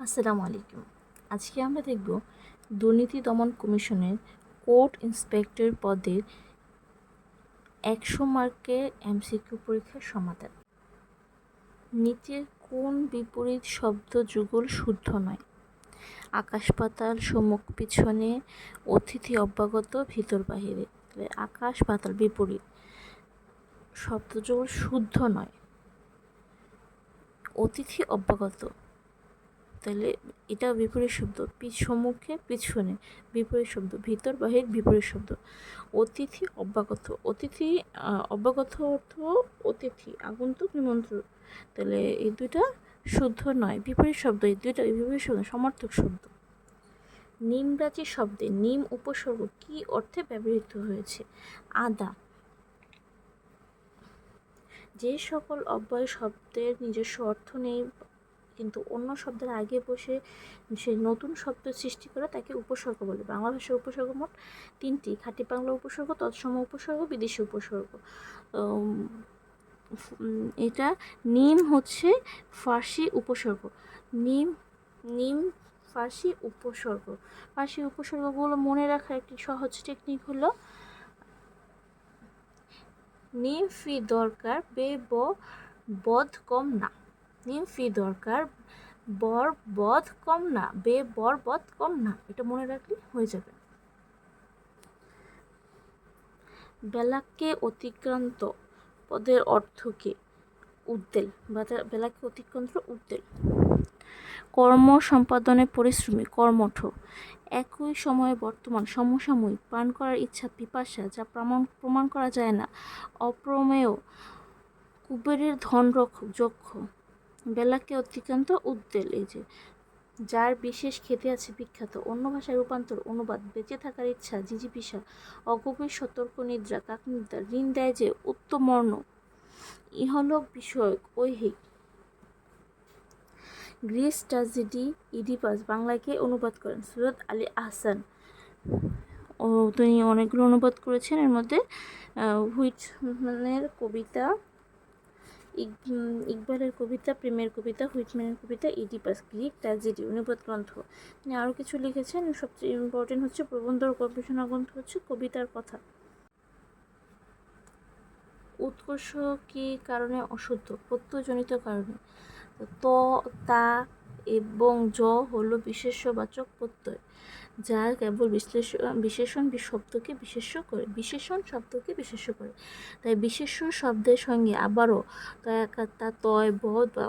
আসসালামু আলাইকুম। আজকে আমরা দেখব দুর্নীতি দমন কমিশনের কোর্ট ইন্সপেক্টর পদের 100 মার্কের এমসিকিউ পরীক্ষার সমাধান। নিচের কোন বিপরীত শব্দ যুগল শুদ্ধ নয়? আকাশ পাতাল, সম্মুখ পিছনে, অতিথি অভ্যাগত, ভিতর বাহিরে। আকাশ পাতাল বিপরীত শব্দ যুগল শুদ্ধ নয়। অতিথি অভ্যাগত, তাহলে এটা বিপরীত শব্দ। সম্মুখে পিছনে বিপরীত শব্দ, ভিতর বাহির বিপরীত শব্দ। অতিথি অভ্যাগত, অতিথি অভ্যাগত অর্থ অতিথি, আগন্তুক, নিমন্ত্রণ। তাহলে এই দুইটা শুদ্ধ নয়, বিপরীত শব্দ। এই দুইটা বিপরীত শব্দ, সমার্থক শব্দ। নিমরাজি শব্দে নিম উপসর্গ কি অর্থে ব্যবহৃত হয়েছে? আদা। যে সকল অব্যয় শব্দের নিজস্ব অর্থ নেই কিন্তু অন্য শব্দের আগে বসে সে নতুন শব্দ সৃষ্টি করে তাকে উপসর্গ বলে। বাংলা ভাষার উপসর্গ মোট 3টি: খাঁটি বাংলা উপসর্গ, তৎসম উপসর্গ, বিদেশি উপসর্গ। এটা নিম হচ্ছে ফার্সি উপসর্গ। নিম নিম ফার্সি উপসর্গ। ফার্সি উপসর্গগুলো মনে রাখার একটি সহজ টেকনিক হলো নিম ফি দরকার বে ব বধ কম না। নিম ফি দরকার বর বধ কম না, বে বর বধ কম না। এটা মনে রাখলে হয়ে যাবে। বেলাকে অতিক্রান্ত পদের অর্থ কি? উদ্বেল। বেলাকে অতিক্রান্ত উদ্বেল। কর্ম সম্পাদনে পরিশ্রমী, কর্মঠ। একই সময়ে বর্তমান, সমসাময়িক। পান করার ইচ্ছা, পিপাসা, যা প্রমাণ করা যায় না, অপ্রমেয়। কুবেরের ধনরক্ষক, যক্ষ। বেলাকে অতিক্রান্ত উদ্বেল। এই যে যার বিশেষ খ্যাতি আছে, বিখ্যাত। অন্য ভাষায় রূপান্তর, অনুবাদ। বেঁচে থাকার ইচ্ছা, জিজিপিসা। অগভীর সতর্ক নিদ্রা, কাকনিদ্রা। ঋণ দেয় যে, উত্তমর্ণ। ইহলোক বিষয়ক, ঐহিক। গ্রিস ট্র্যাজেডি ইডিপাস বাংলায় কে অনুবাদ করেন? সৈয়দ আলী আহসান। তিনি অনেকগুলো অনুবাদ করেছেন। এর মধ্যে হুইটম্যানের কবিতা, ইকবালের কবিতা, প্রেমের কবিতা, হুইটম্যানের কবিতা, ইডিপাস। গ্রিক ট্র্যাজেডি অনুবাদ গ্রন্থ। তিনি আরও কিছু লিখেছেন। সবচেয়ে ইম্পর্টেন্ট হচ্ছে প্রবন্ধ ও গবেষণা গ্রন্থ হচ্ছে কবিতার কথা। উৎকর্ষ কি কারণে অশুদ্ধ? প্রত্যয়জনিত কারণে। ত, তা এবং জ হলো বিশেষ্যবাচক প্রত্যয়, যা কেবল বিশেষণ শব্দকে বিশেষ্য করে। বিশেষণ শব্দকে বিশেষ্য করে। তাই বিশেষ্য শব্দের সঙ্গে আবারও তা তয় বধ বা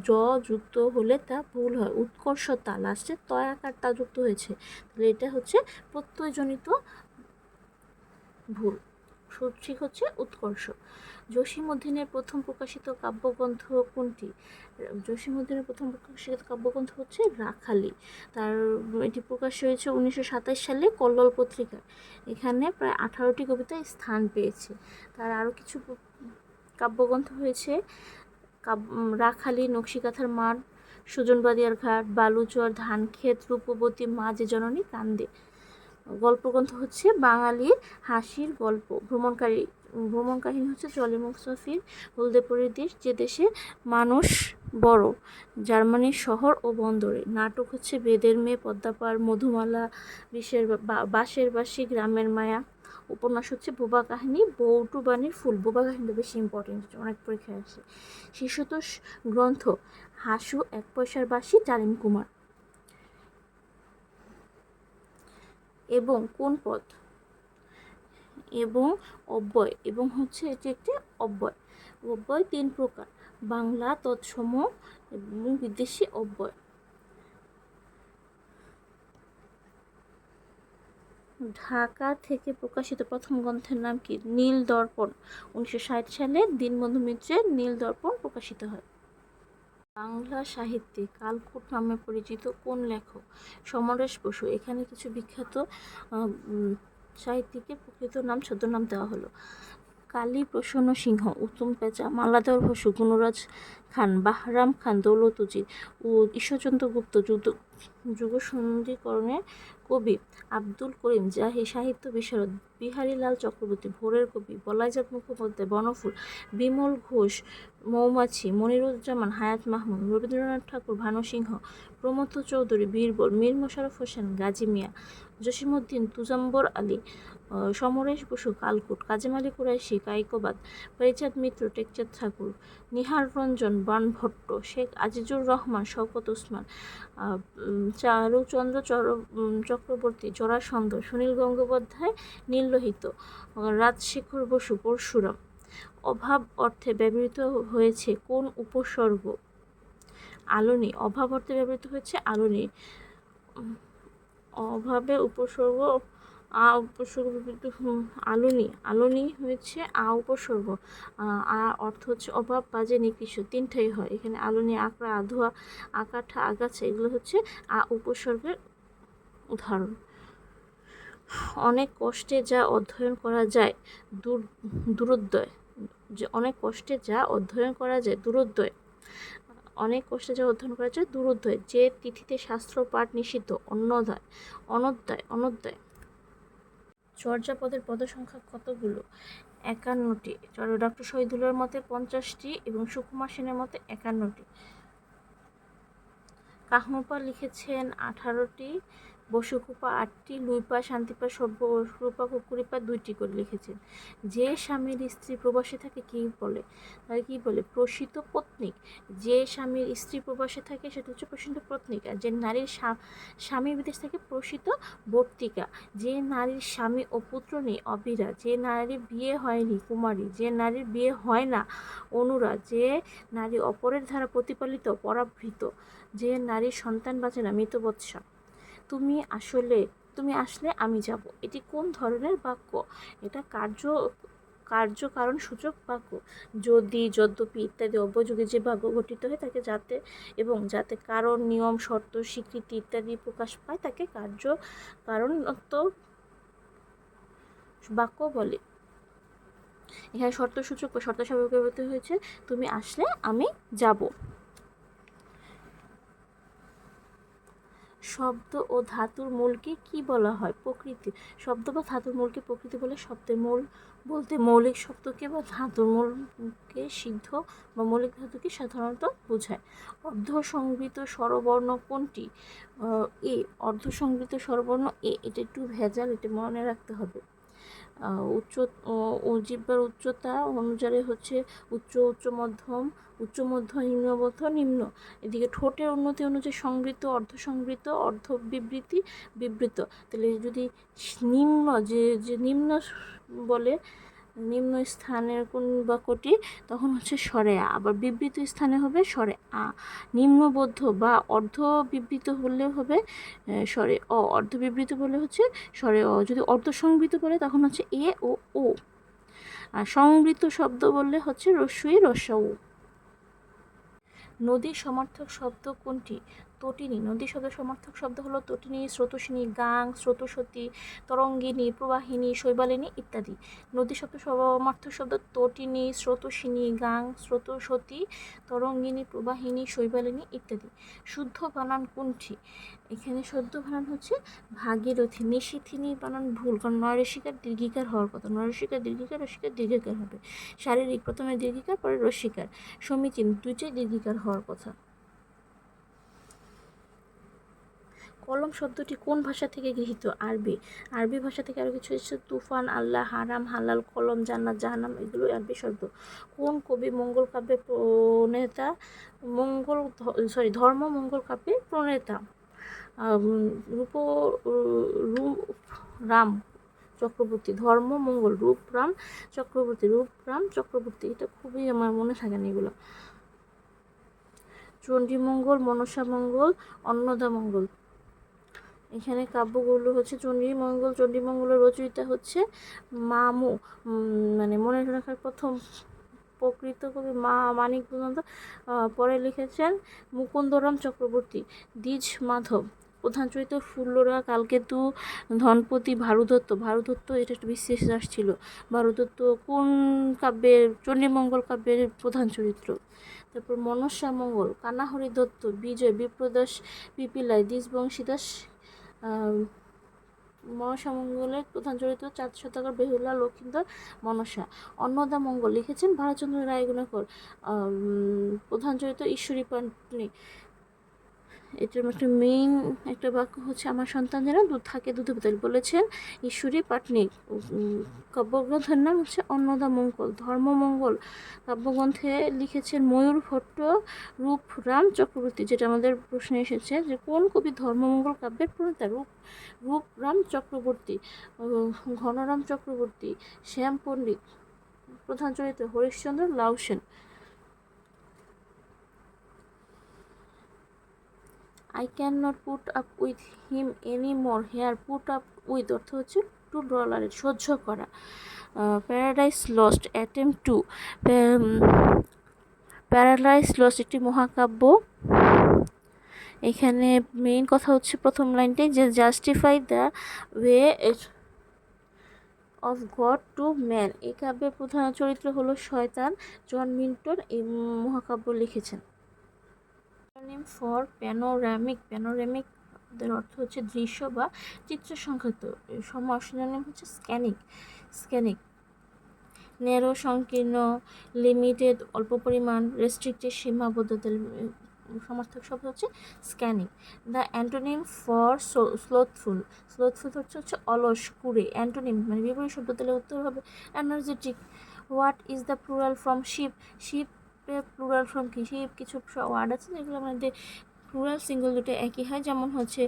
জ যুক্ত হলে তা ভুল হয়। উৎকর্ষতা, লাস্টে তয় আকার তা যুক্ত হয়েছে, তাহলে এটা হচ্ছে প্রত্যয়জনিত ভুল। সঠিক হচ্ছে উৎকর্ষ। জসীমউদ্দীনের প্রথম প্রকাশিত কাব্যগ্রন্থ কোনটি? জসীমউদ্দীনের প্রথম প্রকাশিত কাব্যগ্রন্থ হচ্ছে রাখালি। এটি প্রকাশ হয়েছে 1927 সালে কল্লোল পত্রিকায়। এখানে প্রায় 18টি কবিতা স্থান পেয়েছে। তার আরও কিছু কাব্যগ্রন্থ হয়েছে রাখালি, নকশিকাঁথার মাঠ, সুজনবাদিয়ার ঘাট, বালুচর, ধানক্ষেত, রূপবতী, মা যে জননী কান্দে। গল্পগ্রন্থ হচ্ছে বাঙালির হাসির গল্প। ভ্রমণ কাহিনী হচ্ছে জলি মুসাফির, হলদেপুরের দেশ, যে দেশে মানুষ বড়, জার্মানির শহর ও বন্দরে। নাটক হচ্ছে বেদের মেয়ে, পদ্মাপার, মধুমালা, বাঁশের বাঁশি, গ্রামের মায়া। উপন্যাস হচ্ছে বোবা কাহিনী, বৌটু বাণীর ফুল। বোবা কাহিনীটা বেশি ইম্পর্টেন্ট, অনেক পরীক্ষায় আসে। শিশুতোষ গ্রন্থ হাসু, এক পয়সার বাঁশি, জালিম কুমার। এবং কোন পদ? এবং অব্যয়। এবং হচ্ছে এটি একটি অব্যয়। অব্যয় 3 প্রকার: বাংলা, তৎসম এবং বিদেশি অব্যয়। ঢাকা থেকে প্রকাশিত প্রথম গ্রন্থের নাম কি? নীল দর্পণ। 1960 সালে দীনবন্ধু মিত্রের নীল দর্পণ প্রকাশিত হয়। বাংলা সাহিত্যে কালকূট নামে পরিচিত কোন লেখক? সমরেশ বসু। এখানে কিছু বিখ্যাত সাহিত্যিকের প্রকৃত নাম, ছদ্মনাম দেওয়া হলো: কালী প্রসন্ন সিংহ, উত্তম পেঁচা, মালাধর বসু, গুণরাজ খান, বাহরাম খান, দৌলত উজির ও ঈশ্বরচন্দ্র গুপ্ত, যুগসন্ধিকরণে কবি আব্দুল করিম জাহি, সাহিত্য বিশারদ বিহারীলাল চক্রবর্তী, ভোরের কবি বলাইচাঁদ মুখোপাধ্যায়, বনফুল বিমল ঘোষ, মৌমাছি মনিরুজ্জামান, হায়াত মাহমুদ, রবীন্দ্রনাথ ঠাকুর, ভানু সিংহ, প্রমথ চৌধুরী, বীরবল, মীর মোশাররফ হোসেন, গাজী মিয়া, জসিমউদ্দিন, তুজাম্বর আলী, সমরেশ বসু, কালকুট, কাজেম আলী কুরাইশি, কায়কোবাদ, পরিচাঁদ মিত্র, টেকচাঁদ ঠাকুর, নিহার রঞ্জন বাণভট্ট, শেখ আজিজুর রহমান, শওকত ওসমান, চারুচন্দ্র চক্রবর্তী, জরাসন্ধ, সুনীল গঙ্গোপাধ্যায়, নীললোহিত, রাজশেখর বসু, পরশুরাম। অভাব অর্থে ব্যবহৃত হয়েছে কোন উপসর্গ? আলোনি। অভাব অর্থে ব্যবহৃত হয়েছে আলোনি। অভাবে উপসর্গ উপসর্গ ব্যবহৃত আলোনি। আলোনি হয়েছে উপসর্গ। অর্থ হচ্ছে অভাব, বাজে, নিকৃষ্ট, তিনটাই হয় এখানে। আলোনি, আকড়া, আধোয়া, আকাঠা, আগাছা এগুলো হচ্ছে উপসর্গের উদাহরণ। অনেক কষ্টে যা অধ্যয়ন করা যায় দুরোদয়। অনেক কষ্টে যা অধ্যয়ন করা যায় দুরোদয়। অনেক কষ্টে যা অধ্যয়ন করা যায় দুরোদয়। যে তিথিতে শাস্ত্র পাঠ নিষিদ্ধ অন্যদায় অনদ্যায় অনদ্যায়। চর্যাপদের পদসংখ্যা কতগুলো? 51টি। ডক্টর শহীদুল্লাহর মতে 50টি এবং সুকুমার সেনের মতে 51টি। কাহনুপা লিখেছেন 18টি, বসুকুপা 8টি, লুইপা, শান্তিপা, সভ্যরূপা, কুকুরিপা 2টি করে লিখেছেন। যে স্বামীর স্ত্রী প্রবাসে থাকে কি বলে? তাহলে কি বলে? প্রসিত পত্নীক। যে স্বামীর স্ত্রী প্রবাসে থাকে সেটা হচ্ছে প্রসিত পত্নীক। আর যে নারীর স্বামী বিদেশ থেকে প্রসিত বর্তিকা। যে নারীর স্বামী ও পুত্র নেই অবিরা। যে নারীর বিয়ে হয়নি কুমারী। যে নারীর বিয়ে হয় না অনুরা। যে নারী অপরের দ্বারা প্রতিপালিত পরাভৃত। যে নারীর সন্তান বাঁচে না মৃতবৎসা। তুমি আসলে আমি যাব। এটি কোন ধরনের বাক্য? এটা কার্যকারণ সূচক বাক্য। যদি, যদ্যপি ইত্যাদি অব্যয়যোগে যে বাক্য গঠিত হয় তাকে যাতে কারণ, নিয়ম, শর্ত, স্বীকৃতি ইত্যাদি প্রকাশ পায় তাকে কারণত্ব বাক্য বলে। এখানে শর্তসূচক বা শর্ত সাপেক্ষ ব্যবহৃত হয়েছে তুমি আসলে আমি যাব। শব্দ ও ধাতুর মূলকে কি বলা হয়? প্রকৃতি। শব্দ বা ধাতুর মূলকে প্রকৃতি বলে। শব্দের মূল বলতে মৌলিক শব্দকে বা ধাতুর মূলকে সিদ্ধ বা মৌলিক ধাতুকে সাধারণত বোঝায়। অর্ধসংবৃত স্বরবর্ণ কোনটি? এ। অর্ধসংবৃত স্বরবর্ণ এ। এটা একটু ভেজাল, এটা মনে রাখতে হবে। জিহ্বার উচ্চতা অনুযায়ী হচ্ছে উচ্চ, উচ্চ মধ্যম, উচ্চ মধ্য, নিম্ন মধ্য, নিম্ন। এদিকে ঠোঁটের উন্নতি অনুযায়ী সংবৃত, অর্ধসংবৃত, অর্ধ বিবৃতি, বিবৃত। তাহলে যদি নিম্ন যে নিম্ন বলে, নিম্ন স্থানের কোন বাক্যটি, তখন হচ্ছে স্বরে আ। আবার বিবৃত স্থানে হবে স্বরে আ। নিম্নবদ্ধ বা অর্ধ বিবৃত হলে হবে স্বরে অ। অর্ধ বিবৃত বলে হচ্ছে স্বরে অ। যদি অর্ধসংবৃত বলে তখন হচ্ছে এ ও ও। আর সংবৃত শব্দ বললে হচ্ছে রস্যই রস্যউ। নদীর সমার্থক শব্দ কোনটি? তটিনী। নদী শব্দের সমার্থক শব্দ হলো তটিনী, স্রোতস্বিনী, গাং, স্রোতস্বতী, তরঙ্গিনী, প্রবাহিনী, শৈবালিনী ইত্যাদি। নদী শব্দের সমার্থক শব্দ তটিনী, স্রোতস্বিনী, গাং, স্রোতস্বতী, তরঙ্গিনী, প্রবাহিনী, শৈবালিনী ইত্যাদি। শুদ্ধ বানান কোনটি? এখানে শুদ্ধ বানান হচ্ছে ভাগীরথী। নিশিথিনী বানান ভুল, কারণ নয়রসিকার দীর্ঘিকার হওয়ার কথা। নয়রসিকার দীর্ঘিকার, রসিকার দীর্ঘিকার হবে। শারীরিক, প্রথমে দীর্ঘিকার পরে রসিকার। সমীচীন, দুইটাই দীর্ঘিকার হওয়ার কথা। কলম শব্দটি কোন ভাষা থেকে গৃহীত? আরবি। আরবি ভাষা থেকে আরো কিছু এসেছে। তুফান, আল্লাহ, হারাম, হালাল, কলম, জান্নাত, জাহান্নাম এগুলো আরবি শব্দ। কোন কবি মঙ্গল কাব্যের প্রণেতা? ধর্ম মঙ্গল কাব্যের প্রণেতা রূপরাম চক্রবর্তী। ধর্ম মঙ্গল, রূপরাম চক্রবর্তী। এটা খুবই আমার মনে থাকে না এগুলো। চণ্ডীমঙ্গল, মনসামঙ্গল, অন্নদামঙ্গল। এখানে কাব্যগুলো হচ্ছে চণ্ডীমঙ্গলের রচয়িতা হচ্ছে মামু, মানে মনে রাখার প্রথম প্রকৃত কবি মানিক বসন্ত। পরে লিখেছেন মুকুন্দরাম চক্রবর্তী। দ্বিজ মাধব। প্রধান চরিত্র ফুল্লরা, কালকেতু, ধনপতি, ভারুদত্ত এটা একটা বিশেষ দাস ছিল। ভারুদত্ত কোন কাব্যের? চণ্ডীমঙ্গল কাব্যের প্রধান চরিত্র। তারপর মনসা মঙ্গল, কানাহরি দত্ত, বিজয়, বিপ্রদাস, পিপিলাই, দেশবংশী দাস। মনসা মঙ্গলের প্রধান চরিত্র চাঁদ সদাগর, বেহুলা, লক্ষিন্দর, মনসা। অন্নদা মঙ্গল লিখেছেন ভারতচন্দ্র রায়গুণাকর। প্রধান চরিত্র ঈশ্বরী পাটনি। এটার একটা মেইন একটা বাক্য হচ্ছে আমার সন্তান যেন দুধ থাকে দুধে বোতল, বলেছেন ঈশ্বরী পাটনিক। কাব্যগ্রন্থের নাম হচ্ছে অন্নদামঙ্গল। ধর্মমঙ্গল কাব্যগ্রন্থে লিখেছেন ময়ূর ভট্ট, রূপরাম চক্রবর্তী। যেটা আমাদের প্রশ্নে এসেছে যে কোন কবি ধর্মমঙ্গল কাব্যের প্রণেতা? রূপরাম চক্রবর্তী, ঘনরাম চক্রবর্তী, শ্যাম পণ্ডিত। প্রধান চরিত্র হরিশ্চন্দ্র, লাউ Sen. I cannot put up with him anymore. Here put up with অর্থ হচ্ছে টু টলারেট, সহ্য করা। Paradise lost, attempt to. Paradise lost একটি মহাকাব্য। এখানে মেইন কথা হচ্ছে প্রথম লাইনটাই যে justify the way of god to man. এই কাব্যের প্রধান চরিত্র হলো শয়তান। জন মিল্টন এই মহাকাব্য লিখেছেন। ফর প্যানোরামিক, প্যানোরামিক এর অর্থ হচ্ছে দৃশ্য বা চিত্র সংক্রান্ত। সিনোনিম হচ্ছে স্ক্যানিক, স্ক্যানিক। ন্যারো সংকীর্ণ, লিমিটেড অল্প পরিমাণ, রেস্ট্রিক্টেড সীমাবদ্ধতা, সমার্থক শব্দ হচ্ছে স্ক্যানিক। দ্য অ্যান্টোনিম ফর স্লোথফুল, স্লোথফুল হচ্ছে অলস, কুড়ে। অ্যান্টোনিম মানে বিপরীত শব্দ, তাহলে উত্তর হবে energetic. What is the plural from sheep? Sheep plural from কি? শিপ কিছু ওয়ার্ড আছে যেগুলো আমাদের প্লুরাল সিঙ্গল দুটো একই হয়, যেমন হচ্ছে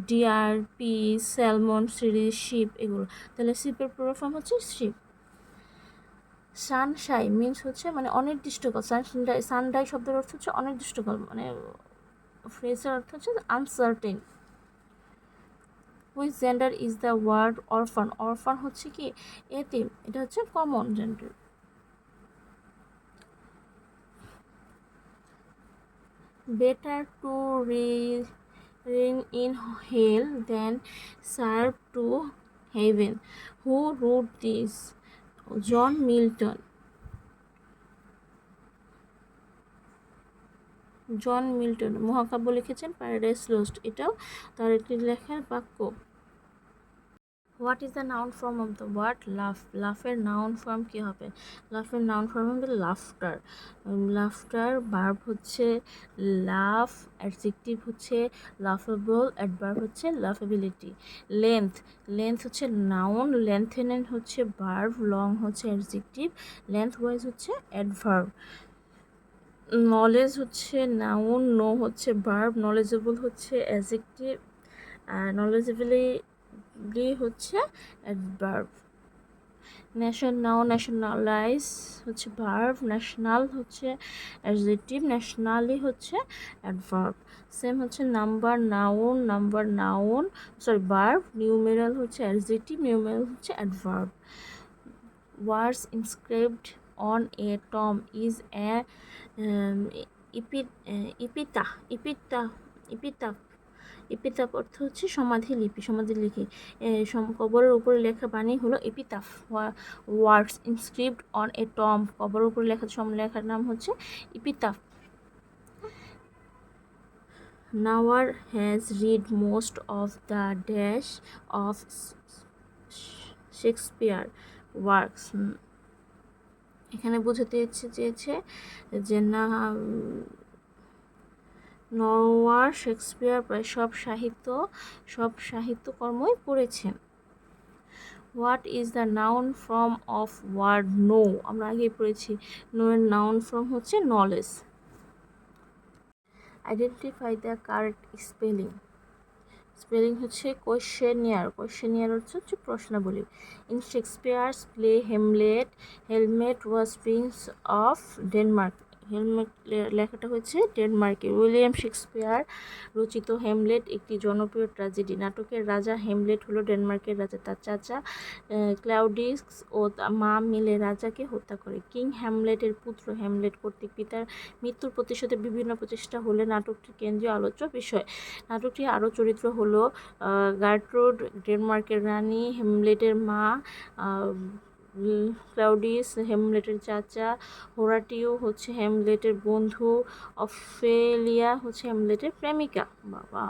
deer, piece, salmon, series, sheep এগুলো। তাহলে শিপের প্লুরাল ফর্ম হচ্ছে শিপ। সানশাই মিনস হচ্ছে মানে অনির্দিষ্টকাল। সানডাই শব্দের অর্থ হচ্ছে অনির্দিষ্টকাল, মানে ফ্রেজের অর্থ হচ্ছে uncertain. Which gender is the word orphan? Orphan হচ্ছে কি এতিম, এটা হচ্ছে common gender. Better to reign in hell than serve to heaven. Who wrote this? John Milton. John Milton মহাকাব্য লিখেছেন প্যারাডাইস লস্ট, এটাও তার একটি লেখার বাক্য। What is the noun form of the word laugh? লাফের নাউন ফর্ম কী হবে? লাফের নাউন ফর্ম হবে লাফটার। লাফটার ভার্ব হচ্ছে লাফ, অ্যাডজেক্টিভ হচ্ছে লাফেবল, অ্যাডভার্ব হচ্ছে লাফেবিলিটি। লেন্থ, লেন্থ হচ্ছে নাউন, লেন্থেনেন হচ্ছে ভার্ব, লং হচ্ছে অ্যাডজেক্টিভ, লেন্থ ওয়াইজ হচ্ছে অ্যাডভার্ব। নলেজ হচ্ছে নাউন, নো হচ্ছে ভার্ব, নলেজেবল হচ্ছে অ্যাডজেক্টিভ, আর নলেজেবলি হচ্ছে অ্যাডভার্ব। ন্যাশন নাউন, ন্যাশনালাইজ হচ্ছে ভার্ব, ন্যাশনাল হচ্ছে অ্যাডজেক্টিভ, ন্যাশনালি হচ্ছে অ্যাডভার্ব। সেম হচ্ছে number noun, number noun verb, numeral হচ্ছে অ্যাডজেক্টিভ, নিউমেরাল হচ্ছে adverb. Words inscribed on a tomb is a epitaph অর্থ হচ্ছে সমাধি লিপি, সমাধি লিপি। কবরের উপরে লেখা বাণী হলো epitaph. Words inscript on a tomb, কবরের উপরে লেখা লেখার নাম হচ্ছে epitaph. Nawar has read most of the dash of Shakespeare works. এখানে বোঝাতে চেয়েছে যে না নওয়ার শেক্সপিয়ার প্রায় সব সাহিত্যকর্মই পড়েছেন। What is the noun form of word know? আমরা আগেই পড়েছি, নো এর নাউন ফর্ম হচ্ছে knowledge. Identify the correct spelling. Spelling হচ্ছে কোয়েশ্চেনিয়ার, কোয়েশ্চেনিয়ার হচ্ছে প্রশ্নাবলী। ইন শেক্সপিয়ার্স প্লে হেমলেট, হেলমেট ওয়াজ প্রিন্স অফ ডেনমার্ক। হেলমেট লেখাটা হচ্ছে ডেনমার্কের। উইলিয়াম শেক্সপিয়ার রচিত হেমলেট একটি জনপ্রিয় ট্র্যাজেডি। নাটকের রাজা হেমলেট হলো ডেনমার্কের রাজা। তার চাচা ক্লাউডিয়াস ও মা মিলে রাজাকে হত্যা করে। কিং হ্যামলেটের পুত্র হ্যামলেট কর্তৃক পিতার মৃত্যুর প্রতিশোধে বিভিন্ন প্রচেষ্টা হলে নাটকটির কেন্দ্রীয় আলোচ্য বিষয়। নাটকটি আরও চরিত্র হলো গার্ট্রুড, ডেনমার্কের রানী, হ্যামলেটের মা, ক্লাউডিয়াস হ্যামলেটের চাচা, হোরাটিও হচ্ছে হ্যামলেটের বন্ধু, অফেলিয়া হচ্ছে হ্যামলেটের প্রেমিকা। বাবা।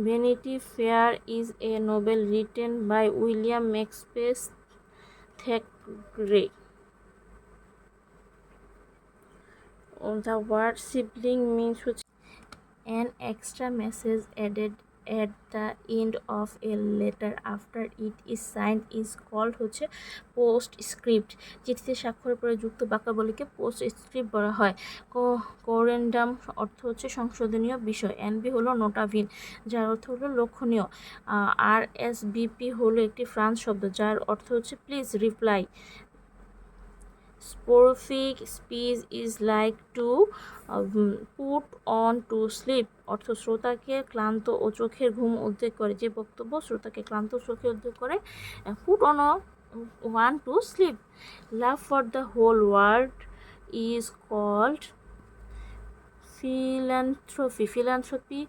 Vanity Fair is a novel written by William Shakespeare Thackeray. The word sibling means an extra message added at the end of a letter after it is signed is called হচ্ছে পোস্টস্ক্রিপ্ট। চিঠিতে স্বাক্ষরের পরে যুক্ত বাক্যাবলীকে পোস্টস্ক্রিপ্ট বলা হয়। কোরেন্ডাম অর্থ হচ্ছে সংশোধনীয় বিষয়। এনবি হলো নোটাভিন, যার অর্থ হলো লক্ষণীয়। আরএসবিপি হলো একটি ফ্রান্স শব্দ যার অর্থ হচ্ছে please reply. Soporific speech is like to put on to sleep অর্থ শ্রোতাকে ক্লান্ত ও চোখের ঘুম উদ্বেগ করে। যে বক্তব্য শ্রোতাকে ক্লান্ত চোখে উদ্বেগ করে। Put on one to sleep. Love for the whole world is called philanthropy. Philanthropy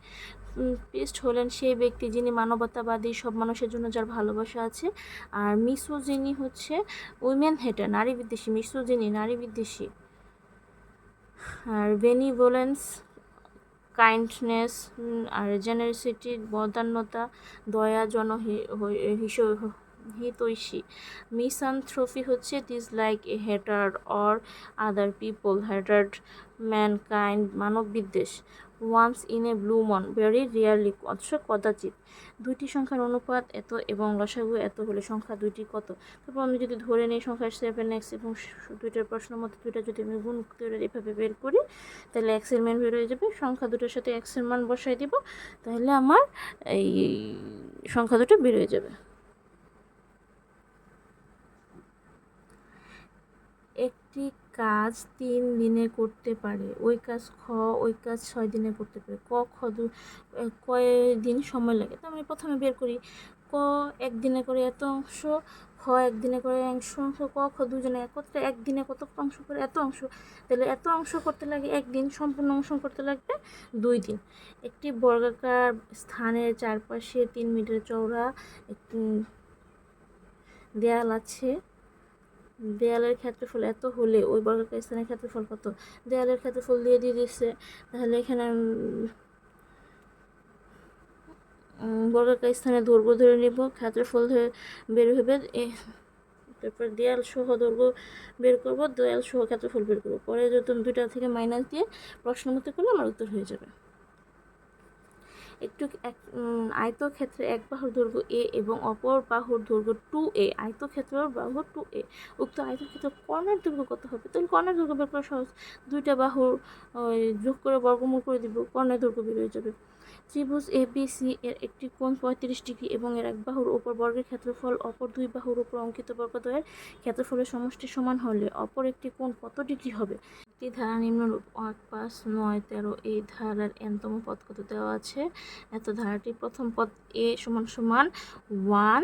পিস্ট হলেন সেই ব্যক্তি যিনি মানবতাবাদী, সব মানুষের জন্য যার ভালোবাসা আছে। আর মিসোজিনি হচ্ছে উইমেন হেটার, নারী বিদ্বেষী। মিসোজিনি নারী বিদ্বেষী। আর বেনিভোলেন্স কাইন্ডনেস, আর জেনারেসিটি বদান্যতা, দয়া হিতৈষী। মিসানথ্রপি হচ্ছে dislike a hater or other people, hatred mankind মানব বিদ্বেষ। Once in a blue moon, very rarely অথচ কদাচিৎ। দুইটি সংখ্যার অনুপাত এত এবং লসাগু এত হলে সংখ্যা দুইটি কত? তারপর আমি যদি ধরে নিই সংখ্যা 7x এবং দুইটার প্রশ্ন মতো দুইটা যদি আমি গুণ করে এভাবে বের করি তাহলে এক্সের মান বের হয়ে যাবে। সংখ্যা দুটোর সাথে এক্সের মান বসাই দিব, তাহলে আমার এই সংখ্যা দুটো বের হয়ে যাবে। একটি কাজ 3 দিনে করতে পারে, ওই কাজ ওই কাজ 6 দিনে করতে পারে। কয় দিন সময় লাগে? তো আমি প্রথমে বের করি ক একদিনে করে এত অংশ, খ একদিনে করে অংশ, খ দুজনে একত্রে একদিনে কত অংশ করে এত অংশ, তাহলে এত অংশ করতে লাগে একদিন, সম্পূর্ণ অংশ করতে লাগবে 2 দিন। একটি বর্গাকার স্থানের চারপাশে 3 মিটার চওড়া একটি দেয়াল আছে। দেয়ালের ক্ষেত্রফল এত হলে ওই বর্গাকার স্থানের ক্ষেত্রফল কত? দেয়ালের ক্ষেত্রফল দিয়ে দিয়েছে, তাহলে এখানে বর্গাকার স্থানের দৈর্ঘ্য ধরে নেব, ক্ষেত্রফল ধরে বের হবে, তারপর দেয়াল সহ দৈর্ঘ্য বের করব, দেয়াল সহ ক্ষেত্রফল বের করব। পরে যদি দুইটা থেকে মাইনাস দিয়ে প্রশ্ন মতো করলে আমার উত্তর হয়ে যাবে। আয়তক্ষেত্রে এক বাহুর দৈর্ঘ্য a এবং অপর বাহুর দৈর্ঘ্য 2a, আয়তক্ষেত্রের বাহু 2a। উক্ত আয়তক্ষেত্র কর্ণের দৈর্ঘ্য কত হবে? তাহলে কর্ণের দৈর্ঘ্য বের করা সহজ, দুইটা বাহুর যোগ করে বর্গমূল করে দিব, কর্ণের দৈর্ঘ্য বের হয়ে যাবে। ত্রিভুজ ABC এর একটি কোণ 35 ডিগ্রি এবং এর এক বাহুর উপর বর্গের ক্ষেত্রফল অপর দুই বাহুর উপর অঙ্কিত বর্গদ্বয়ের ক্ষেত্রফলের সমষ্টি সমান হলে অপর একটি কোণ কত ডিগ্রি হবে? একটি ধারা নিম্নরূপ 1, 5, 9, 13। এই ধারার n তম পদ কত দেওয়া আছে? এত ধারাটির প্রথম পদ a সমান সমান 1,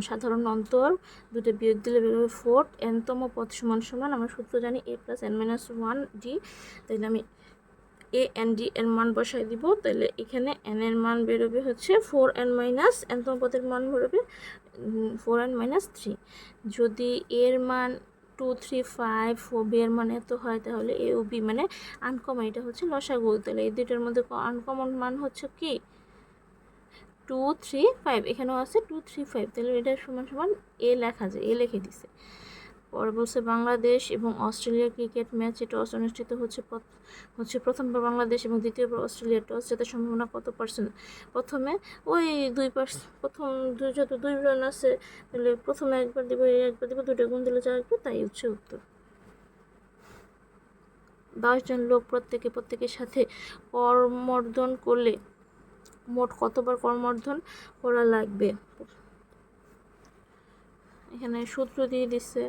সাধারণ অন্তর দুটো বিয়োগ দিলে বের হবে 4, n তম পদ সমান সমান আমরা সূত্র জানি a + n-1d। তাহলে আমি a n d এর মান বসাই দিব, তাহলে এখানে n এর মান বেরোবে হচ্ছে 4n - n তম পদের মান বেরোবে 4n - 3। যদি এর মান 2, 3, 5 ও বি এর মান এত হয় তাহলে এ ও বি মানে আনকমন, এটা হচ্ছে লসাগু। তাহলে এই দুইটার মধ্যে আনকমন মান হচ্ছে কি 2, 3, 5। এখানেও আছে 2, 3, 5, তাহলে এটা সমান সমান এ লেখা যায়, এ লিখে দিছে। পরে বলছে বাংলাদেশ এবং অস্ট্রেলিয়ার ক্রিকেট ম্যাচ, টস অনুষ্ঠিত হচ্ছে প্রথমবার বাংলাদেশ এবং দ্বিতীয়বার অস্ট্রেলিয়ার টস জেতার সম্ভাবনা কত %? প্রথমে ওই 2%, প্রথম যত 2 রান আছে তাহলে প্রথমে একবার দিব, দুটো গুণ দিলে 4 আসবে, তাই হচ্ছে উত্তর। 10 জন লোক প্রত্যেকের সাথে করমর্দন করলে মোট কতবার করমর্দন করা লাগবে? এখানে সূত্র দিয়ে দিচ্ছে,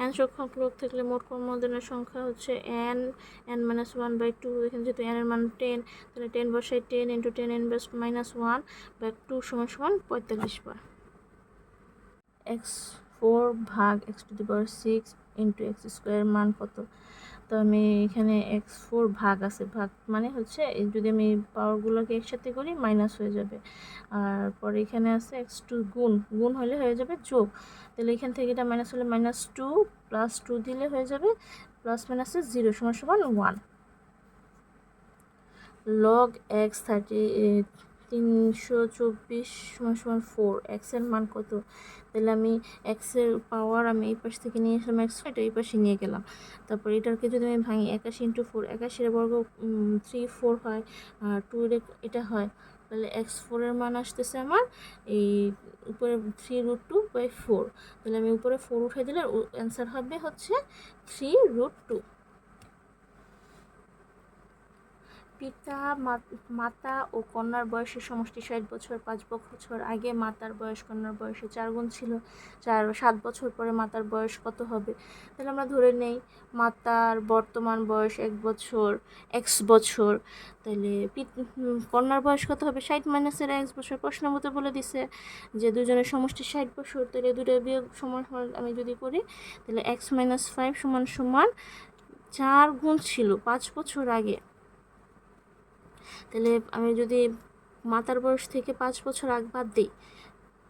n সংখ্যক লোক থাকলে মোট করমর্দনের সংখ্যা হচ্ছে n-1/2। এখানে যেহেতু n এর মান 10, তাহলে 10 বসাই, 10 × 10 n-1/2 সমান 45 বার। x4 ভাগ x⁶ x² মান কত? তো আমি এখানে x4 ভাগ আছে, ভাগ মানে হচ্ছে যদি আমি পাওয়ারগুলোকে একসাথে করি মাইনাস হয়ে যাবে, আর পরে এখানে আছে x2 গুণ, গুণ হলে হয়ে যাবে যোগ, তাহলে এখান থেকে এটা মাইনাস হলে -2 +2 দিলে হয়ে যাবে প্লাস মাইনাসে 0 = 1। log x 324 = 4, x এর মান কত, তাহলে আমি x এর পাওয়ার আমি এই পাশ থেকে নিয়ে আসলাম, x এটা এই পাশে নিয়ে গেলাম, তারপর এটাকে যদি আমি ভাঙি 81 × 4, 81 বর্গ 3 4 হয়, আর 2 এটা হয়, তাহলে x4 এর মান আসতেছে আমার এই উপরে 3√2/4, তাহলে আমি উপরে 4 উঠে দিলে অ্যান্সার হবে হচ্ছে 3√2। পিতা মাতা ও কন্যার বয়সের সমষ্টি 60 বছর। 5 বছর আগে মাতার বয়স কন্যার বয়সে 4 গুণ ছিল, 7 বছর পরে মাতার বয়স কত হবে? তাহলে আমরা ধরে নেই মাতার বর্তমান বয়স 1 বছর, x বছর, তাহলে কন্যার বয়স কত হবে? 60 - 1 বছর। প্রশ্নের মতো বলে দিছে যে দুজনের সমষ্টি 60 বছর, তাহলে দুটো বিয়োগ সমান আমি যদি করি তাহলে x - 5 = 4 গুণ ছিল 5 বছর আগে। তাহলে আমি যদি মাতার বয়স থেকে 5 বছর আগে বাদ দিই,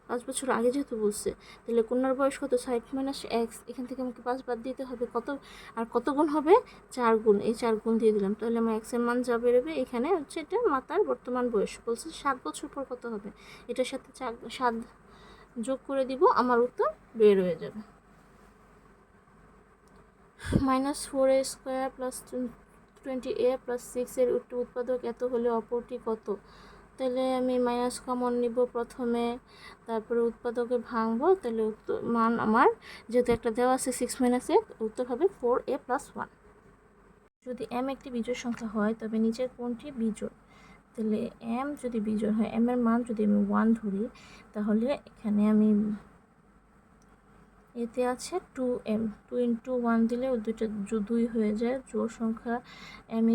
5 বছর আগে যেহেতু বলছে, তাহলে কন্যার বয়স কত? 60 - x, এখান থেকে আমাকে 5 বাদ দিতে হবে, কত আর কত গুণ হবে? 4 গুণ, এই 4 গুণ দিয়ে দিলাম, তাহলে আমার x এর মান যা বেরোবে এখানে হচ্ছে এটা মাতার বর্তমান বয়স, বলছে 7 বছর পর কত হবে, এটার সাথে 7 যোগ করে দিব, আমার উত্তর বের হয়ে যাবে। -4a² + 20a + 6 এর উৎপাদক এত হলে অপরটি কত? তাহলে আমি মাইনাস কমন নিব প্রথমে, তারপরে উৎপাদকে ভাঙবো, তাহলে মান আমার যেহেতু একটা দেওয়া আছে 6 - 8, উত্তর হবে 4a + 1। যদি m একটি বিজোড় সংখ্যা হয় তবে নিচের কোনটি বিজোড়? তাহলে m যদি বিজোড় হয়, m এর মান যদি আমি 1 ধরি, তাহলে এখানে আমি এতে আছে 2m, 2 × 1 দিলে দুইটা 2 হয়ে যায়, জোড় সংখ্যা m²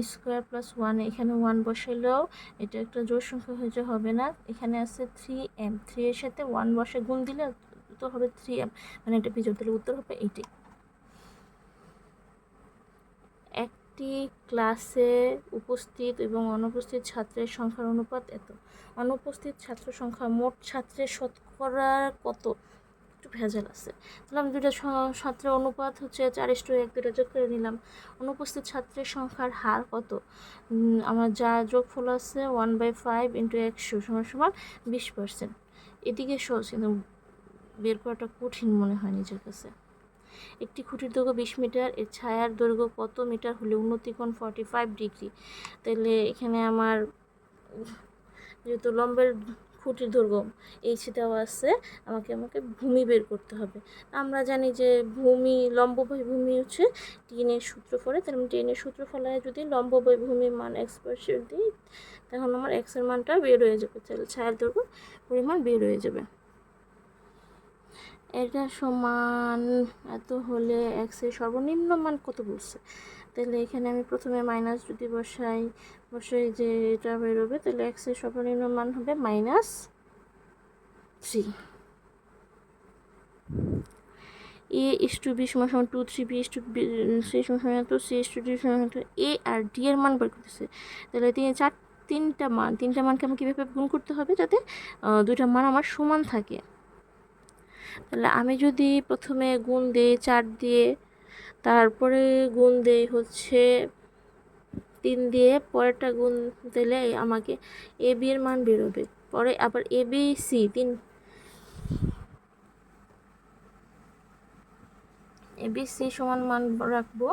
+ 1, এখানে 1 বসাইলেও এটা একটা জোড় সংখ্যা হয়ে হবে না, এখানে আছে 3m, 3 এর সাথে 1 বসে গুণ দিলে উত্তর হবে 3m, মানে এটা বিজোড়, তাহলে উত্তর হবে এইটি। একটি ক্লাসে উপস্থিত এবং অনুপস্থিত ছাত্রের সংখ্যার অনুপাত এত। অনুপস্থিত ছাত্র সংখ্যা মোট ছাত্রের শতকরা কত? একটু ভেজাল আছে, তাহলে আমি দুইটা ছাত্রের অনুপাত হচ্ছে 4:1, দুটা যোগ করে নিলাম। অনুপস্থিত ছাত্রের সংখ্যার হার কত? আমার যা যোগফল আছে 1/5 × 100 = 20%। এদিকে সহজ, কিন্তু বের করাটা কঠিন মনে হয় নিজের কাছে। একটি খুঁটির দৈর্ঘ্য 20 মিটার, এর ছায়ার দৈর্ঘ্য কত মিটার হলে উন্নতিকোণ 45 ডিগ্রি? তাহলে এখানে আমার যেহেতু লম্বের খুঁটির দৈর্ঘ্য এইচ দেওয়া আছে, আমাকে ভূমি বের করতে হবে। আমরা জানি যে ভূমি লম্ব বাই ভূমি হচ্ছে টেনের সূত্রফলে, তাহলে আমি টেনের সূত্রফলে যদি লম্ব বাই ভূমির মান x% দিই, তখন আমার x এর মানটা বের হয়ে যাবে, তাহলে ছায়ার দৈর্ঘ্য পরিমাণ বের হয়ে যাবে। এটা সমান এত হলে x এর সর্বনিম্ন মান কত বলছে? তাহলে এখানে আমি প্রথমে মাইনাস যদি বসাই যে এটা বেরোবে, তাহলে x এর সর্বনিম্ন মান হবে -3। a/b = 2, 3, b/c = 2, c/d = a R d এর মান বের করতেছে, তাহলে তিনটা মানকে আমাকে কীভাবে গুণ করতে হবে যাতে দুইটা মান আমার সমান থাকে। তাহলে আমি যদি প্রথমে গুণ দিই 4 দিয়ে, তারপরে গুণ দেই হচ্ছে 3 দিয়ে, পরেরটা গুণ দিলে আমাকে ab এর মান বেরোবে, পরে আবার abc abc সমান মান রাখবো,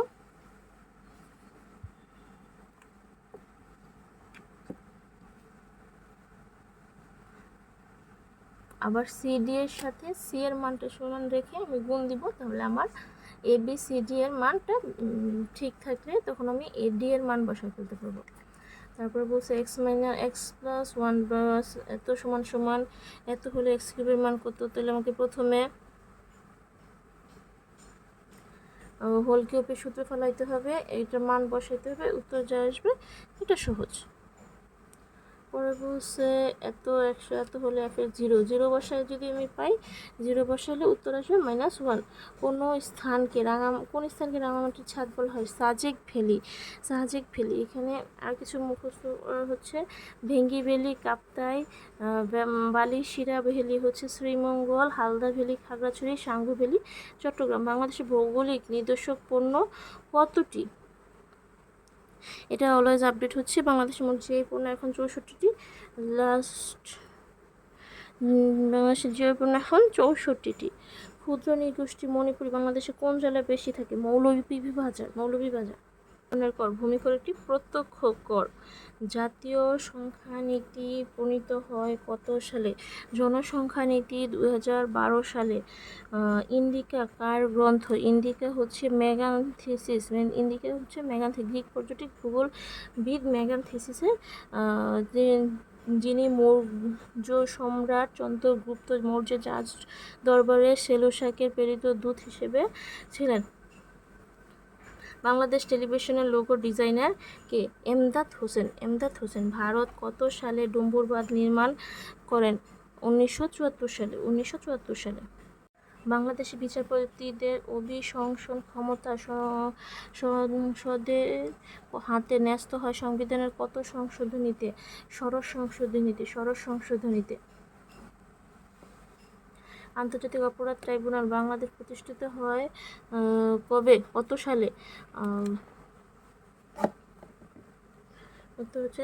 আবার cd এর সাথে c এর মানটা সমান রেখে আমি গুণ দিব, তাহলে আমার abcd এর মানটা ঠিক থাকলে তখন আমি ad এর মান বসাই ফেলতে পারবো। তারপরে বলছে x + 1 এত সমান এত হলে x³ এর মান কত? তাহলে আমাকে প্রথমে হোল কিউবের সূত্র ফলাইতে হবে, এইটার মান বসাইতে হবে, উত্তর যা আসবে এটা সহজ। পরে বলছে এত 100 এত হলে এফের জিরো, জিরো বসায় যদি আমি পাই, জিরো বসালে উত্তর আসবে -1। কোন স্থানকে রাঙামাটির ছাদ বলা হয়? Sajek valley, Sajek valley. এখানে আর কিছু মুখস্থ হচ্ছে ভেঙ্গি ভ্যালি কাপ্তাই, বালিশিরা ভ্যালি হচ্ছে শ্রীমঙ্গল, হালদা ভ্যালি খাগড়াছড়ি, সাঙ্গু ভ্যালি চট্টগ্রাম। বাংলাদেশের ভৌগোলিক নিদর্শক পণ্য কতটি? এটা অলওয়েজ আপডেট হচ্ছে। বাংলাদেশের মোট জিআই পণ্য এখন 64টি। বাংলাদেশের জিআই পণ্য এখন 64টি। ক্ষুদ্র নৃগোষ্ঠী মণিপুরি বাংলাদেশে কোন জেলায় বেশি থাকে? মৌলভীবাজার। কর ভূমি কর একটি প্রত্যক্ষ কর। জাতীয় সংখ্যা নীতি প্রণীত হয় কত সালে? জনসংখ্যা নীতি 2012 সালে। ইন্ডিকা কার গ্রন্থ? ইন্ডিকা হচ্ছে মেগানথিসিস। ইন্ডিকা হচ্ছে গ্রিক পর্যটক ভূগোলবিদ মেগানথিসিসের, যিনি মৌর্য সম্রাট চন্দ্রগুপ্ত মৌর্যের রাজ দরবারে সেলুসাকের প্রেরিত দূত হিসেবে ছিলেন। বাংলাদেশ টেলিভিশনের লোগো ডিজাইনার কে? এমদাদ হোসেন। ভারত কত সালে ডুম্বুর বাঁধ নির্মাণ করেন? 1974 সালে। বাংলাদেশে বিচারপতিদের অভিশংসন ক্ষমতা সংসদের হাতে ন্যস্ত হয় সংবিধানের কত সংশোধনীতে? ষোড়শ সংশোধনীতে। আন্তর্জাতিক অপরাধ ট্রাইব্যুনাল বাংলাদেশ প্রতিষ্ঠিত হয় কবে? কত সালে? উত্তর হচ্ছে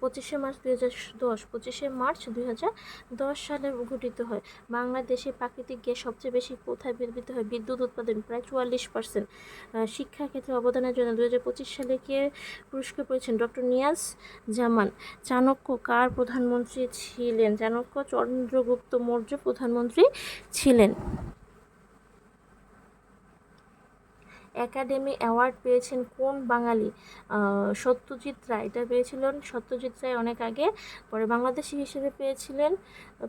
25শে মার্চ 2010। 25শে মার্চ 2010 সালে গঠিত হয়। বাংলাদেশে প্রাকৃতিক গ্যাস সবচেয়ে বেশি কোথায় ব্যবহৃত হয়? বিদ্যুৎ উৎপাদন প্রায় 44%। শিক্ষা ক্ষেত্রে অবদানের জন্য 2025 সালে কে পুরস্কার পেয়েছেন? ডক্টর নিয়াজ জামান। চাণক্য কার প্রধানমন্ত্রী ছিলেন? চাণক্য চন্দ্রগুপ্ত মৌর্য প্রধানমন্ত্রী ছিলেন। একাডেমি অ্যাওয়ার্ড পেয়েছেন কোন বাঙালি? সত্যজিৎ রায়। এটা পেয়েছিলেন সত্যজিৎ রায় অনেক আগে। পরে বাংলাদেশি হিসেবে পেয়েছিলেন,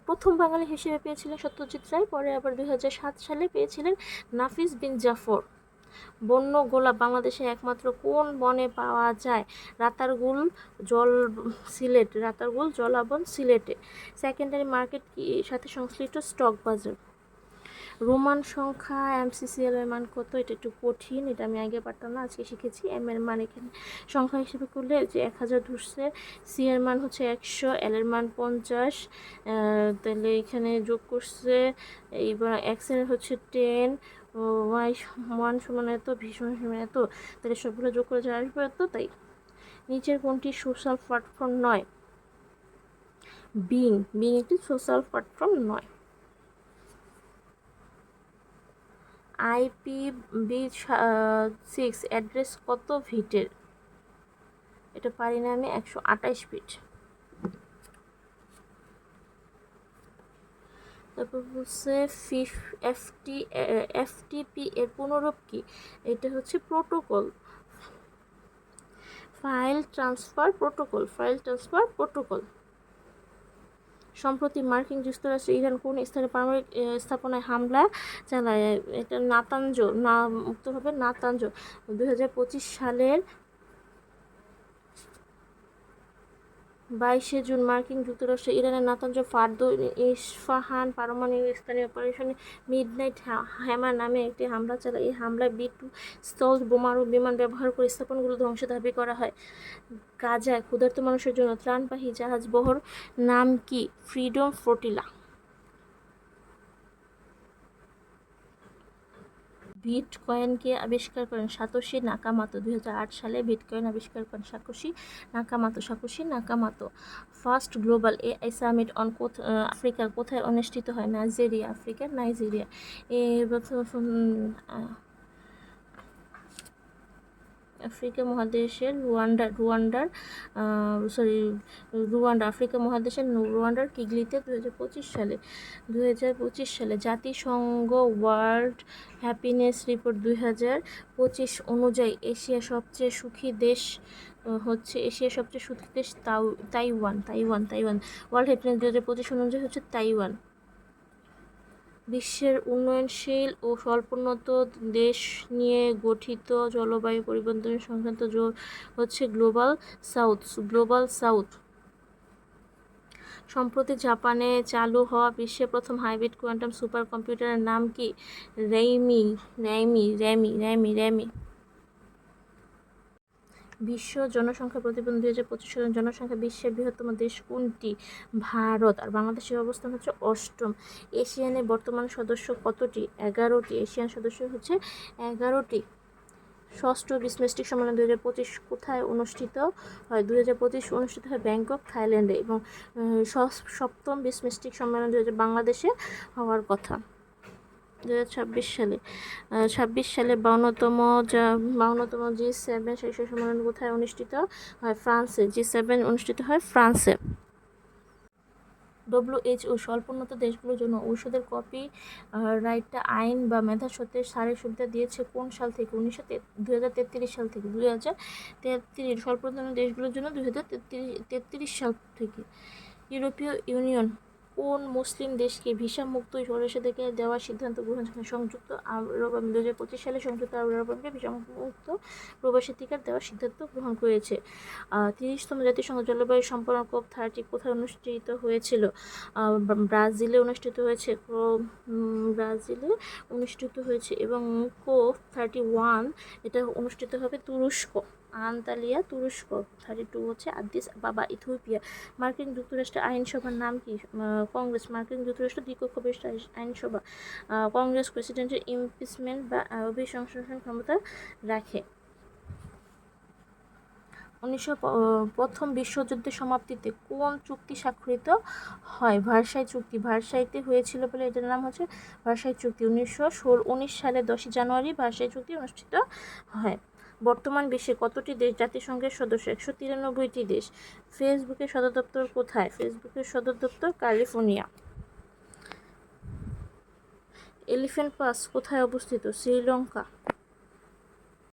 প্রথম বাঙালি হিসেবে পেয়েছিলেন সত্যজিৎ রায়। পরে আবার 2007 সালে পেয়েছিলেন নাফিস বিন জাফর। বন্য গোলাপ বাংলাদেশে একমাত্র কোন বনে পাওয়া যায়? রাতারগুল জলাবন সিলেটে। সেকেন্ডারি মার্কেট কি সাথে সংশ্লিষ্ট? স্টক বাজার। রোমান সংখ্যা MCCL এর মান কত? এটা একটু কঠিন, এটা আমি আগে পারতাম না, আজকে শিখেছি। M এর মান এখানে সংখ্যা হিসেবে করলে যে 1000 ধরছে, C এর মান হচ্ছে 100, L এর মান 50, তাহলে এখানে যোগ করছে এইবার X এর হচ্ছে 10, Y 1 সমান এত, V সমান এত, তাহলে সবগুলো যোগ করে যা আসবে এত। তাই নিচের কোনটি সোশ্যাল প্ল্যাটফর্ম নয়? বিং একটি সোশ্যাল প্ল্যাটফর্ম নয়। IPv6 অ্যাড্রেস কত বিটের? এটা পারি না আমি, 128 বিট। তারপর হচ্ছে FTP এর পুনরূপ কি? এটা হচ্ছে প্রোটোকল, ফাইল ট্রান্সফার প্রোটোকল। সম্প্রতি মার্কিন যুক্তরাষ্ট্রে ইরান কোন স্থানে পারমাণবিক স্থাপনায় হামলা চালায়? এটা উত্তর হবে নাতাঞ্জ। 2025 সালের 22শে জুন মার্কিন যুক্তরাষ্ট্র ইরানের নাতাঞ্জ ফার্দো ইস্পাহান পারমাণবিক স্থানে অপারেশন মিডনাইট হ্যামার নামে একটি হামলা চালায়। এই হামলায় B2 স্থল বোমারু বিমান ব্যবহার করে স্থাপনগুলো ধ্বংস দাবি করা হয়। গাজায় ক্ষুধার্ত মানুষের জন্য ত্রাণবাহী জাহাজ বহর নাম কি? Freedom flotilla. বিটকয়েনকে আবিষ্কার করেন সাতোশি নাকামোতো। 2008 সালে বিটকয়েন আবিষ্কার করেন Satoshi Nakamoto. First global AI summit on Africa কোথায় অনুষ্ঠিত হয়? নাইজেরিয়া। আফ্রিকা মহাদেশের আফ্রিকা মহাদেশের রুয়ান্ডার কিগলিতে 2025 সালে। জাতিসংঘ ওয়ার্ল্ড হ্যাপিনেস রিপোর্ট 2025 অনুযায়ী এশিয়ার সবচেয়ে সুখী দেশ তাইওয়ান। ওয়ার্ল্ড হ্যাপিনেস 2025 অনুযায়ী হচ্ছে তাইওয়ান। বিশ্বের উন্নয়নশীল ও স্বল্পোন্নত দেশ নিয়ে গঠিত জলবায়ু পরিবর্তন সংক্রান্ত হচ্ছে গ্লোবাল সাউথ। সম্প্রতি জাপানে চালু হওয়া বিশ্বের প্রথম হাইব্রিড কোয়ান্টাম সুপার কম্পিউটারের নাম কি? রেইমি র্যামি র্যামি র্যামি র্যামি বিশ্ব জনসংখ্যা প্রতিবেদন 2025 সালের জনসংখ্যা বিশ্বের বৃহত্তম দেশ কোনটি? ভারত। আর বাংলাদেশের অবস্থান হচ্ছে অষ্টম। এশিয়ানের বর্তমান সদস্য কতটি? 11টি। এশিয়ান সদস্য হচ্ছে 11টি। ষষ্ঠ বিসমেস্টিক সম্মেলন 2025 কোথায় অনুষ্ঠিত হয়? 2025 অনুষ্ঠিত হয় ব্যাংকক, থাইল্যান্ডে। এবং সপ্তম বিসমেস্টিক সম্মেলন বাংলাদেশে হওয়ার কথা 2026 সালে। 26 সালে 52তম G7 শীর্ষ সম্মেলন কোথায় অনুষ্ঠিত হয়? ফ্রান্সে। G7 অনুষ্ঠিত হয় ফ্রান্সে। WHO স্বল্পোন্নত দেশগুলোর জন্য ঔষধের কপি রাইটটা আইন বা মেধাস্বত্বের সারের সুবিধা দিয়েছে কোন সাল থেকে? 2033 সাল থেকে। 2033 স্বল্পোন্নত দেশগুলোর জন্য 2033 সাল থেকে। ইউরোপীয় ইউনিয়ন কোন মুসলিম দেশকে ভিসা মুক্ত প্রবেশাধিকার দেওয়ার সিদ্ধান্ত গ্রহণ করে? সংযুক্ত আরব আমিরাত। 2025 সালে সংযুক্ত আরব আমিরাতকে ভিসা মুক্ত প্রবেশাধিকার দেওয়ার সিদ্ধান্ত গ্রহণ করেছে। 30তম জাতিসংঘ জলবায়ু সম্মেলন COP30 কোথায় অনুষ্ঠিত হয়েছিল? ব্রাজিলে অনুষ্ঠিত হয়েছে। ব্রাজিলে অনুষ্ঠিত হয়েছে। এবং COP31 এটা অনুষ্ঠিত হবে তুরস্ক, আন্তালিয়া, তুরস্ক। 32 হচ্ছে আদিস আবাবা, ইথিওপিয়া। মার্কিন যুক্তরাষ্ট্রের আইনসভার নাম কি? কংগ্রেস। মার্কিন যুক্তরাষ্ট্র দ্বিকক্ষ বিশিষ্ট আইনসভা। কংগ্রেস প্রেসিডেন্টের ইমপিচমেন্ট বা অভিশংসন ক্ষমতা রাখে। প্রথম বিশ্বযুদ্ধের সমাপ্তিতে কোন চুক্তি স্বাক্ষরিত হয়? ভার্সাই চুক্তি। ভার্সাইতে হয়েছিল বলে এটার নাম হচ্ছে ভার্সাই চুক্তি। 1919 সালে 10 জানুয়ারি ভার্সাই চুক্তি অনুষ্ঠিত হয়। বর্তমান বিশ্বে কতটি দেশ জাতিসংঘের সদস্য? 193টি দেশ। ফেসবুকের সদর দপ্তর কোথায়? ফেসবুকের সদর দপ্তর ক্যালিফোর্নিয়া। এলিফ্যান্ট পাস কোথায় অবস্থিত? শ্রীলঙ্কা।